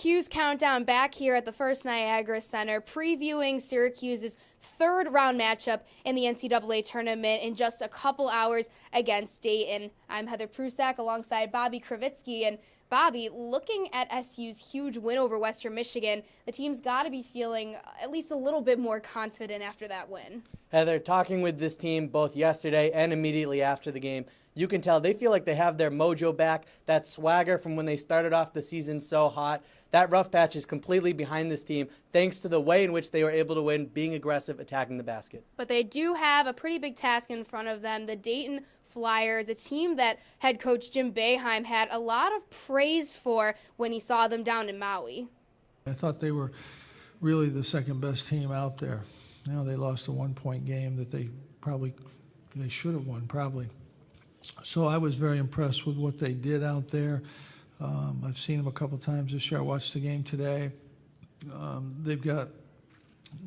Cuse countdown back here at the First Niagara Center, previewing Syracuse's third-round matchup in the NCAA tournament in just a couple hours against Dayton. I'm Heather Prusak alongside Bobby Krivitsky. And Bobby, looking at SU's huge win over Western Michigan, the team's got to be feeling at least a little bit more confident after that win. Heather, talking with this team both yesterday and immediately after the game, you can tell they feel like they have their mojo back, that swagger from when they started off the season so hot. That rough patch is completely behind this team, thanks to the way in which they were able to win, being aggressive, attacking the basket. But they do have a pretty big task in front of them. The Dayton Flyers, a team that head coach Jim Boeheim had a lot of praise for when he saw them down in Maui. I thought they were really the second best team out there. You know, they lost a one-point game that they should have won, probably. So I was very impressed with what they did out there. I've seen them a couple times this year. I watched the game today. They've got,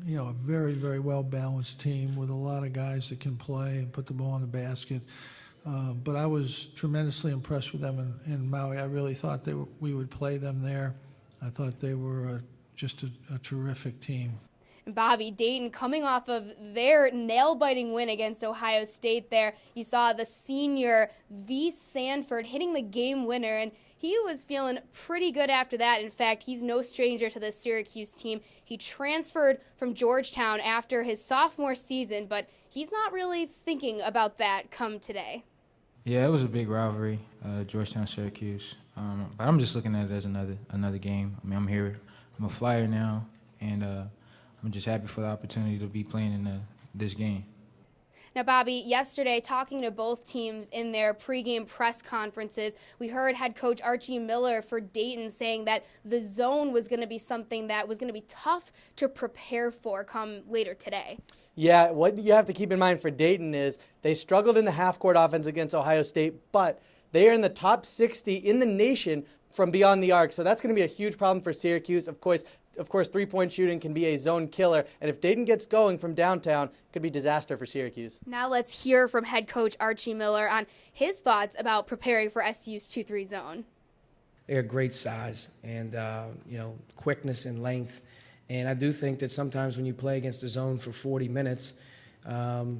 you know, a very, very well-balanced team with a lot of guys that can play and put the ball in the basket. But I was tremendously impressed with them in Maui. I really thought we would play them there. I thought they were just a terrific team. Bobby, Dayton coming off of their nail-biting win against Ohio State there. You saw the senior Vee Sanford hitting the game winner, and he was feeling pretty good after that. In fact, he's no stranger to the Syracuse team. He transferred from Georgetown after his sophomore season, but he's not really thinking about that come today. Yeah, it was a big rivalry, Georgetown-Syracuse. But I'm just looking at it as another game. I mean, I'm here. I'm a Flyer now, and I'm just happy for the opportunity to be playing in this game. Now, Bobby, yesterday, talking to both teams in their pregame press conferences, we heard head coach Archie Miller for Dayton saying that the zone was going to be something that was going to be tough to prepare for come later today. Yeah, what you have to keep in mind for Dayton is they struggled in the half-court offense against Ohio State, but they are in the top 60 in the nation from beyond the arc, so that's going to be a huge problem for Syracuse. Of course, three-point shooting can be a zone killer, and if Dayton gets going from downtown, it could be disaster for Syracuse. Now let's hear from head coach Archie Miller on his thoughts about preparing for SU's 2-3 zone. They have great size and quickness and length, and I do think that sometimes when you play against the zone for 40 minutes,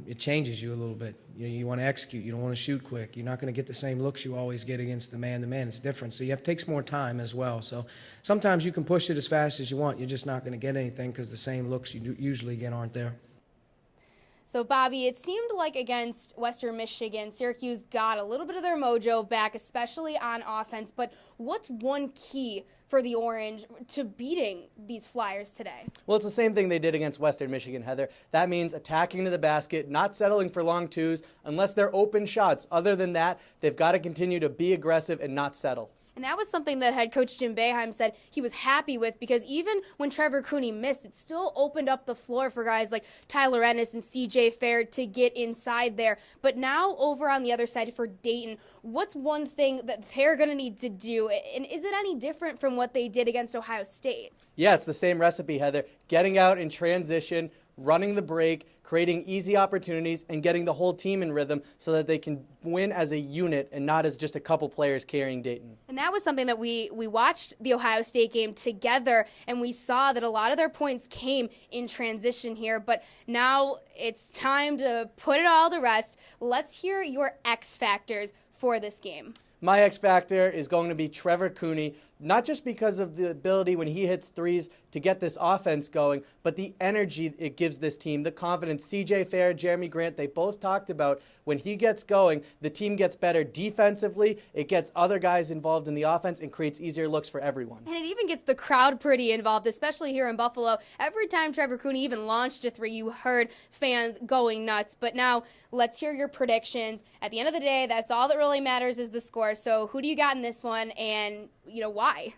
it changes you a little bit. You want to execute. You don't want to shoot quick. You're not going to get the same looks you always get against the man-to-man. It's different. So you have to take some more time as well. So sometimes you can push it as fast as you want. You're just not going to get anything because the same looks you usually get aren't there. So, Bobby, it seemed like against Western Michigan, Syracuse got a little bit of their mojo back, especially on offense. But what's one key for the Orange to beating these Flyers today? Well, it's the same thing they did against Western Michigan, Heather. That means attacking to the basket, not settling for long twos unless they're open shots. Other than that, they've got to continue to be aggressive and not settle. And that was something that head coach Jim Boeheim said he was happy with, because even when Trevor Cooney missed, it still opened up the floor for guys like Tyler Ennis and CJ Fair to get inside there. But now over on the other side for Dayton, what's one thing that they're going to need to do? And is it any different from what they did against Ohio State? Yeah, it's the same recipe, Heather. Getting out in transition, running the break, creating easy opportunities, and getting the whole team in rhythm so that they can win as a unit and not as just a couple players carrying Dayton. And that was something that we watched the Ohio State game together, and we saw that a lot of their points came in transition here. But now it's time to put it all to rest. Let's hear your X factors for this game. My X factor is going to be Trevor Cooney, not just because of the ability when he hits threes to get this offense going, but the energy it gives this team, the confidence. CJ Fair, Jeremy Grant, they both talked about when he gets going, the team gets better defensively, it gets other guys involved in the offense and creates easier looks for everyone. And it even gets the crowd pretty involved, especially here in Buffalo. Every time Trevor Cooney even launched a three, you heard fans going nuts. But now let's hear your predictions. At the end of the day, that's all that really matters is the score. So who do you got in this one, and why?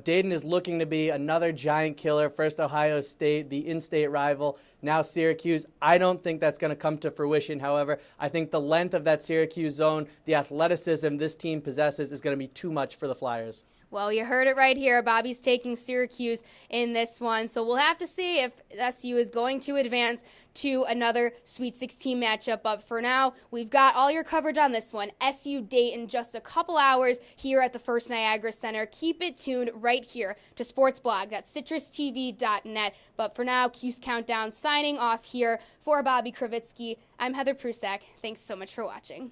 Dayton is looking to be another giant killer. First Ohio State, the in-state rival. Now Syracuse. I don't think that's going to come to fruition. However, I think the length of that Syracuse zone, the athleticism this team possesses is going to be too much for the Flyers. Well, you heard it right here. Bobby's taking Syracuse in this one. So we'll have to see if SU is going to advance to another Sweet 16 matchup. But for now, we've got all your coverage on this one. SU Dayton, just a couple hours here at the First Niagara Center. Keep it tuned right here to sportsblog.citrustv.net. But for now, Cuse Countdown signing off here for Bobby Krivitsky. I'm Heather Prusak. Thanks so much for watching.